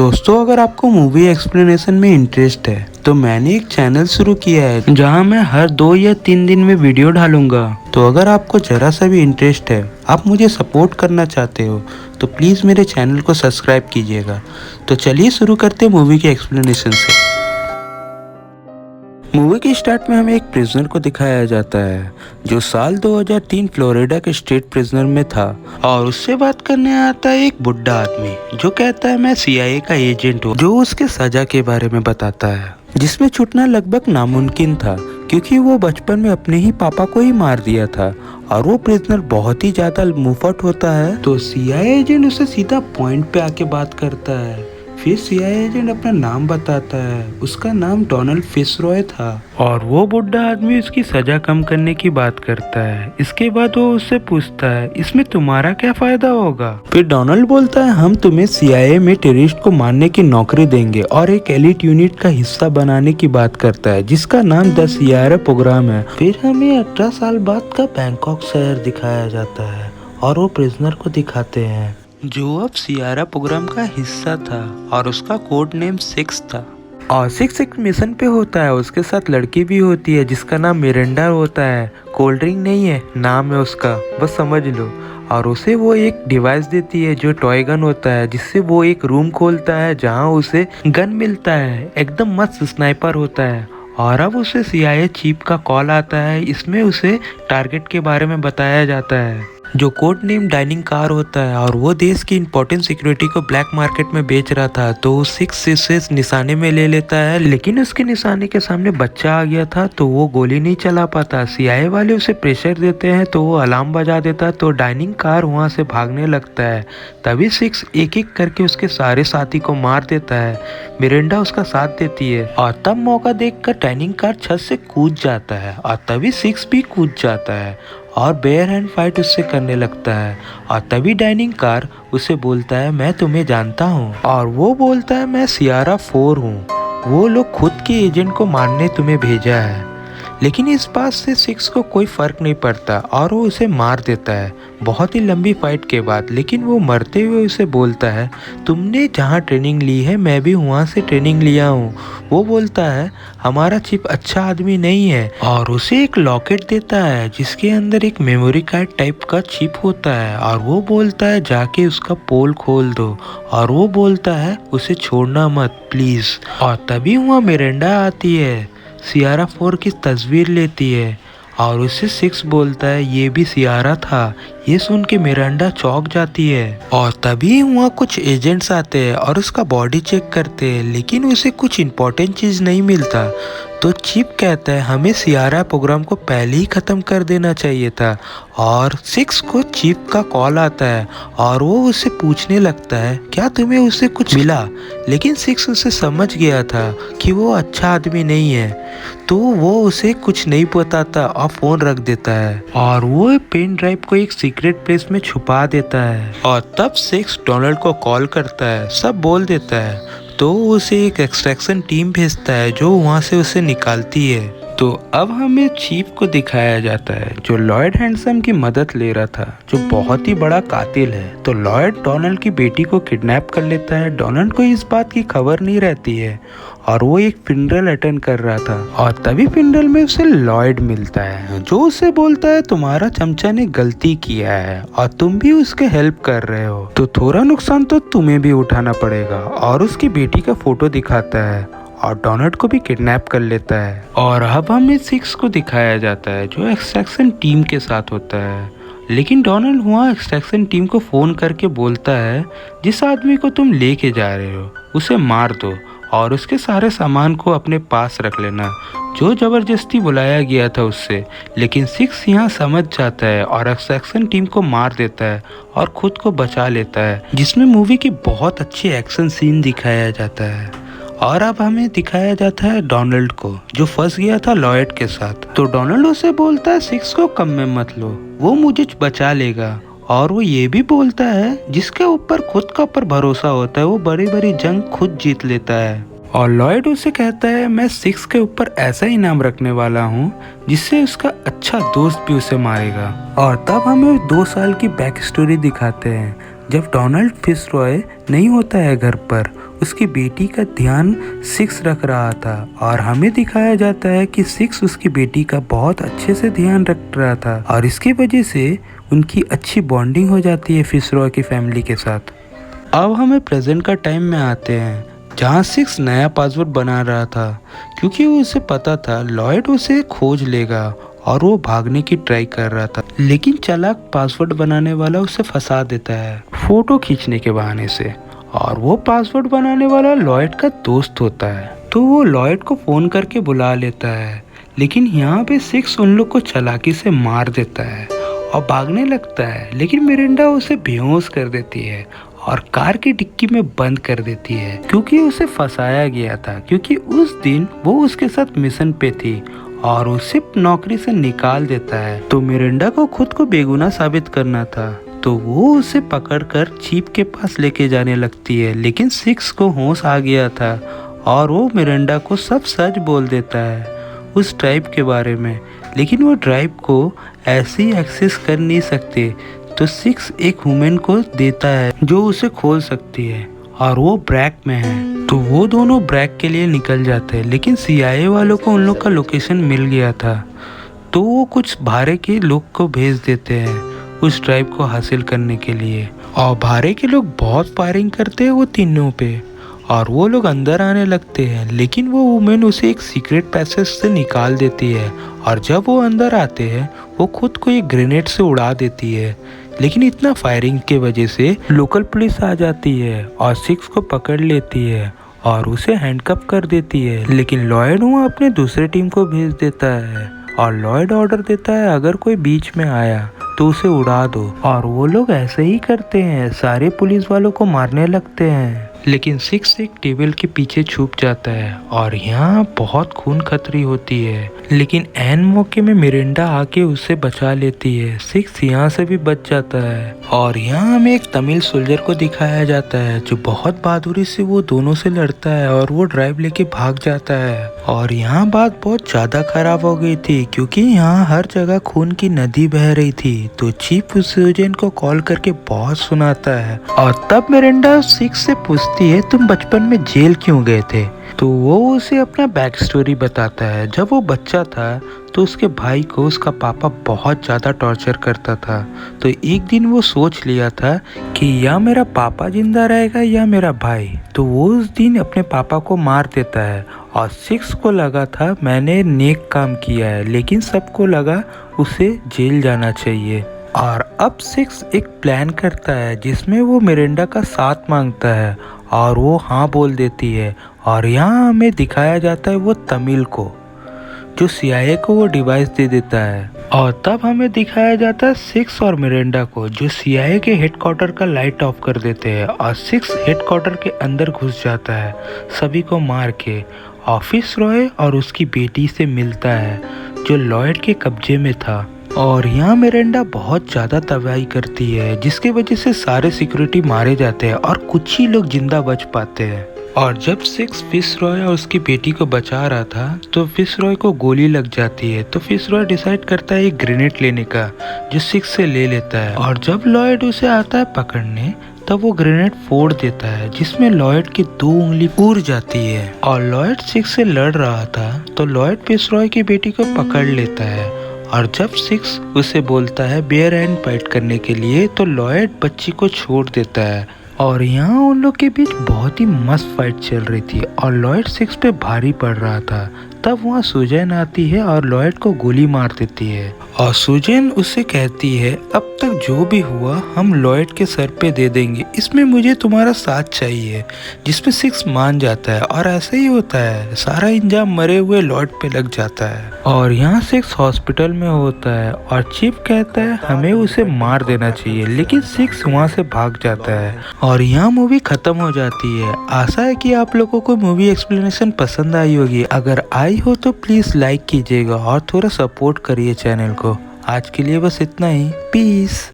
दोस्तों, अगर आपको मूवी एक्सप्लेनेशन में इंटरेस्ट है तो मैंने एक चैनल शुरू किया है जहां मैं हर 2 या 3 दिन में वीडियो डालूंगा। तो अगर आपको जरा सा भी इंटरेस्ट है, आप मुझे सपोर्ट करना चाहते हो तो प्लीज़ मेरे चैनल को सब्सक्राइब कीजिएगा। तो चलिए शुरू करते हैं मूवी के एक्सप्लेनेशन से। मूवी के स्टार्ट में हमें एक प्रिजनर को दिखाया जाता है जो साल 2003 फ्लोरिडा के स्टेट प्रिजनर में था और उससे बात करने आता है एक बुढ़ा आदमी जो कहता है मैं CIA का एजेंट हूँ, जो उसके सजा के बारे में बताता है जिसमें छूटना लगभग नामुमकिन था क्योंकि वो बचपन में अपने ही पापा को ही मार दिया था और वो प्रिजनर बहुत ही ज्यादा मुंहफट होता है। तो CIA एजेंट उसे सीधा पॉइंट पे आके बात करता है। फिर CIA एजेंट अपना नाम बताता है, उसका नाम डोनाल्ड फिशरॉय था और वो बुढ़ा आदमी उसकी सजा कम करने की बात करता है। इसके बाद वो उससे पूछता है इसमें तुम्हारा क्या फायदा होगा। फिर डोनाल्ड बोलता है हम तुम्हें CIA में टेररिस्ट को मारने की नौकरी देंगे और एक एलिट यूनिट का हिस्सा बनाने की बात करता है जिसका नाम द सियारा प्रोग्राम है। फिर हमें 18 साल बाद का बैंकॉक शहर दिखाया जाता है और वो प्रिजनर को दिखाते हैं जो अब सियारा प्रोग्राम का हिस्सा था और उसका कोड नेम 6 था और 6 एक मिशन पे होता है। उसके साथ लड़की भी होती है जिसका नाम मिरांडा होता है। कोल्ड ड्रिंक नहीं है, नाम है उसका, बस समझ लो। और उसे वो एक डिवाइस देती है जो टॉय गन होता है जिससे वो एक रूम खोलता है जहाँ उसे गन मिलता है, एकदम मस्त स्नाइपर होता है। और अब उसे CIA चीफ का कॉल आता है। इसमें उसे टारगेट के बारे में बताया जाता है जो कोड नेम डाइनिंग कार होता है और वो देश की इंपॉर्टेंट सिक्योरिटी को ब्लैक मार्केट में बेच रहा था। तो वो 6 से निशाने में ले लेता है, लेकिन उसके निशाने के सामने बच्चा आ गया था तो वो गोली नहीं चला पाता। CIA वाले उसे प्रेशर देते हैं तो वो अलार्म बजा देता है तो डाइनिंग कार वहाँ से भागने लगता है। तभी 6 एक एक करके उसके सारे साथी को मार देता है। मिरांडा उसका साथ देती है और तब मौका देखकर डाइनिंग कार छत से कूद जाता है और तभी 6 भी कूद जाता है और बेयर हैंड फाइट उससे करने लगता है। और तभी डाइनिंग कार उसे बोलता है मैं तुम्हें जानता हूँ और वो बोलता है मैं सियारा 4 हूँ, वो लोग खुद के एजेंट को मारने तुम्हें भेजा है। लेकिन इस बात से 6 को कोई फर्क नहीं पड़ता और वो उसे मार देता है बहुत ही लंबी फाइट के बाद। लेकिन वो मरते हुए उसे बोलता है तुमने जहाँ ट्रेनिंग ली है मैं भी वहाँ से ट्रेनिंग लिया हूँ। वो बोलता है हमारा चिप अच्छा आदमी नहीं है और उसे एक लॉकेट देता है जिसके अंदर एक मेमोरी कार्ड टाइप का चिप होता है और वो बोलता है जाके उसका पोल खोल दो और वो बोलता है उसे छोड़ना मत प्लीज। और तभी वहाँ मिरांडा आती है, सियारा 4 की तस्वीर लेती है और उसे 6 बोलता है ये भी सियारा था। ये सुन के मिरांडा चौंक जाती है और तभी वहाँ कुछ एजेंट्स आते हैं और उसका बॉडी चेक करते हैं, लेकिन उसे कुछ इम्पोर्टेंट चीज़ नहीं मिलता। तो चीफ कहता है हमें सियारा प्रोग्राम को पहले ही ख़त्म कर देना चाहिए था। और 6 को चीफ का कॉल आता है और वो उससे पूछने लगता है क्या तुम्हें उससे कुछ मिला। लेकिन 6 उसे समझ गया था कि वो अच्छा आदमी नहीं है तो वो उसे कुछ नहीं बताता और फ़ोन रख देता है और वो पेन ड्राइव को एक सीक्रेट प्लेस में छुपा देता है। और तब 6 डोनाल्ड को कॉल करता है, सब बोल देता है तो उसे एक एक्सट्रैक्शन टीम भेजता है जो वहाँ से उसे निकालती है। तो अब हमें चीफ को दिखाया जाता है जो लॉयड हैंडसम की मदद ले रहा था जो बहुत ही बड़ा कातिल है। तो लॉयड डोनाल्ड की बेटी को किडनैप कर लेता है। डोनाल्ड को इस बात की खबर नहीं रहती है और वो एक फिनरल अटेंड कर रहा था और तभी फिनरल में उसे लॉयड मिलता है जो उसे बोलता है तुम्हारा चमचा ने गलती किया है और तुम भी उसके हेल्प कर रहे हो तो थोड़ा नुकसान तो तुम्हें भी उठाना पड़ेगा। और उसकी बेटी का फोटो दिखाता है और डोनाल्ड को भी किडनैप कर लेता है। और अब हमें 6 को दिखाया जाता है जो एक्सट्रैक्शन टीम के साथ होता है। लेकिन डोनाल्ड वहाँ एक्सट्रैक्शन टीम को फ़ोन करके बोलता है जिस आदमी को तुम लेके जा रहे हो उसे मार दो और उसके सारे सामान को अपने पास रख लेना जो ज़बरदस्ती बुलाया गया था उससे। लेकिन 6 यहाँ समझ जाता है और एक्सट्रैक्शन टीम को मार देता है और खुद को बचा लेता है, जिसमें मूवी की बहुत अच्छी एक्शन सीन दिखाया जाता है। और अब हमें दिखाया जाता है डोनाल्ड को जो फंस गया था लॉयड के साथ। तो डोनाल्ड उसे बोलता है 6 को कम में मत लो, वो मुझे बचा लेगा। और वो ये भी बोलता है जिसके ऊपर खुद का ऊपर भरोसा होता है वो बड़ी बड़ी जंग खुद जीत लेता है। और लॉयड उसे कहता है मैं 6 के ऊपर ऐसा इनाम रखने वाला हूँ जिससे उसका अच्छा दोस्त भी उसे मारेगा। और तब हमें 2 साल की बैक स्टोरी दिखाते हैं जब डोनाल्ड फिशरॉय नहीं होता है घर पर, उसकी बेटी का ध्यान सिक्स रख रहा था और हमें दिखाया जाता है कि सिक्स उसकी बेटी का बहुत अच्छे से ध्यान रख रहा था और इसकी वजह से उनकी अच्छी बॉन्डिंग हो जाती है फिश रॉय की फैमिली के साथ। अब हमें प्रेजेंट का टाइम में आते हैं जहाँ सिक्स नया पासवर्ड बना रहा था क्योंकि उसे पता था लॉयड उसे खोज लेगा और वो भागने की ट्राई कर रहा था, लेकिन चालाक पासवर्ड बनाने वाला उसे फंसा देता है फोटो खींचने के बहाने से। और वो पासवर्ड बनाने वाला लॉयड का दोस्त होता है, तो वो लॉयड को फोन करके बुला लेता है, लेकिन यहाँ पे सिक्स उन लोग को चालाकी से मार देता है और भागने लगता है, लेकिन मिरिंडा उसे बेहोश कर देती है और कार की डिक्की में बंद कर देती है क्योंकि उसे फंसाया गया था, क्योंकि उस दिन वो उसके साथ मिशन पे थी और उसे नौकरी से निकाल देता है। तो मिरिंडा को खुद को बेगुनाह साबित करना था, तो वो उसे पकड़कर चीफ के पास लेके जाने लगती है, लेकिन सिक्स को होश आ गया था और वो मिरिंडा को सब सच बोल देता है उस ड्राइव के बारे में, लेकिन वो ड्राइव को ऐसे ही एक्सेस कर नहीं सकते, तो सिक्स एक वुमेन को देता है जो उसे खोल सकती है और वो ब्रैक में है। तो वो दोनों ब्रैक के लिए निकल जाते हैं, लेकिन CIA वालों को उन लोग का लोकेशन मिल गया था, तो वो कुछ भारे के लोग को भेज देते हैं उस ड्राइव को हासिल करने के लिए। और भारे के लोग बहुत फायरिंग करते हैं वो तीनों पे और वो लोग अंदर आने लगते हैं, लेकिन वो वुमेन उसे एक सीक्रेट पैसेज से निकाल देती है और जब वो अंदर आते हैं वो खुद को एक ग्रेनेड से उड़ा देती है, लेकिन इतना फायरिंग के वजह से लोकल पुलिस आ जाती है और सिक्स को पकड़ लेती है और उसे हैंडकफ कर देती है। लेकिन लॉयड वो अपने दूसरे टीम को भेज देता है और लॉयड ऑर्डर देता है अगर कोई बीच में आया तो उसे उड़ा दो, और वो लोग ऐसे ही करते हैं, सारे पुलिस वालों को मारने लगते हैं। लेकिन सिक्स एक टेबल के पीछे छुप जाता है और यहाँ बहुत खून खतरी होती है, लेकिन एन मौके में मिरिंडा आके उसे बचा लेती है। सिक्स यहाँ से भी बच जाता है और यहाँ हमें एक तमिल सोल्जर को दिखाया जाता है जो बहुत बहादुरी से वो दोनों से लड़ता है और वो ड्राइव लेके भाग जाता है। और यहाँ बात बहुत ज्यादा खराब हो गई थी क्योंकि यहाँ हर जगह खून की नदी बह रही थी, तो चीफ सर्जन को कॉल करके बहुत सुनाता है और तब मिरिंडा सिक्स से पूछती है तुम बचपन में जेल क्यों गए थे, तो वो उसे अपना बैक स्टोरी बताता है। जब वो बच्चा था तो उसके भाई को उसका पापा बहुत ज़्यादा टॉर्चर करता था, तो एक दिन वो सोच लिया था कि या मेरा पापा जिंदा रहेगा या मेरा भाई, तो वो उस दिन अपने पापा को मार देता है और सिक्स को लगा था मैंने नेक काम किया है, लेकिन सबको लगा उसे जेल जाना चाहिए। और अब सिक्स एक प्लान करता है जिसमें वो मिरिंडा का साथ मांगता है और वो हाँ बोल देती है और यहाँ हमें दिखाया जाता है वो तमिल को जो CIA को वो डिवाइस दे देता है। और तब हमें दिखाया जाता है सिक्स और मिरिंडा को जो CIA के हेडक्वार्टर का लाइट ऑफ कर देते हैं और सिक्स हेडक्वार्टर के अंदर घुस जाता है सभी को मार के, ऑफिस रॉय और उसकी बेटी से मिलता है जो लॉयड के कब्जे में था। और यहाँ मिरिंडा बहुत ज़्यादा तबाही करती है जिसकी वजह से सारे सिक्योरिटी मारे जाते हैं और कुछ ही लोग जिंदा बच पाते हैं। और जब सिक्स फिश रॉय और उसकी बेटी को बचा रहा था तो फिश रॉय को गोली लग जाती है, तो फिश रॉय डिसाइड करता है एक ग्रेनेड लेने का जो सिक्स से ले लेता है। और जब लॉयड उसे आता है पकड़ने तब वो ग्रेनेड फोड़ देता है जिसमें लॉयड की 2 उंगली उड़ जाती है। और लॉयड सिक्स से लड़ रहा था तो लॉयड फिश रॉय की बेटी को पकड़ लेता है और जब सिक्स उसे बोलता है बेयर हैंड फाइट करने के लिए तो लॉयड बच्ची को छोड़ देता है। और यहाँ उन लोग के बीच बहुत ही मस्त फाइट चल रही थी और लॉयड सिक्स पे भारी पड़ रहा था। तब वहाँ सुजैन आती है और लॉयड को गोली मार देती है और सुजैन उसे कहती है अब तक जो भी हुआ हम लॉयड के सर पे दे देंगे, इसमें मुझे तुम्हारा साथ चाहिए, जिसमें सिक्स मान जाता है और ऐसा ही होता है, सारा इंजाम मरे हुए लॉयड पे लग जाता है। और यहाँ सिक्स हॉस्पिटल में होता है और चीफ कहता है हमें उसे मार देना चाहिए, लेकिन सिक्स वहाँ से भाग जाता है और यहाँ मूवी खत्म हो जाती है। आशा है कि आप लोगों को मूवी एक्सप्लेनेशन पसंद आई होगी, अगर आई हो तो प्लीज लाइक कीजिएगा और थोड़ा सपोर्ट करिए चैनल को। आज के लिए बस इतना ही, पीस।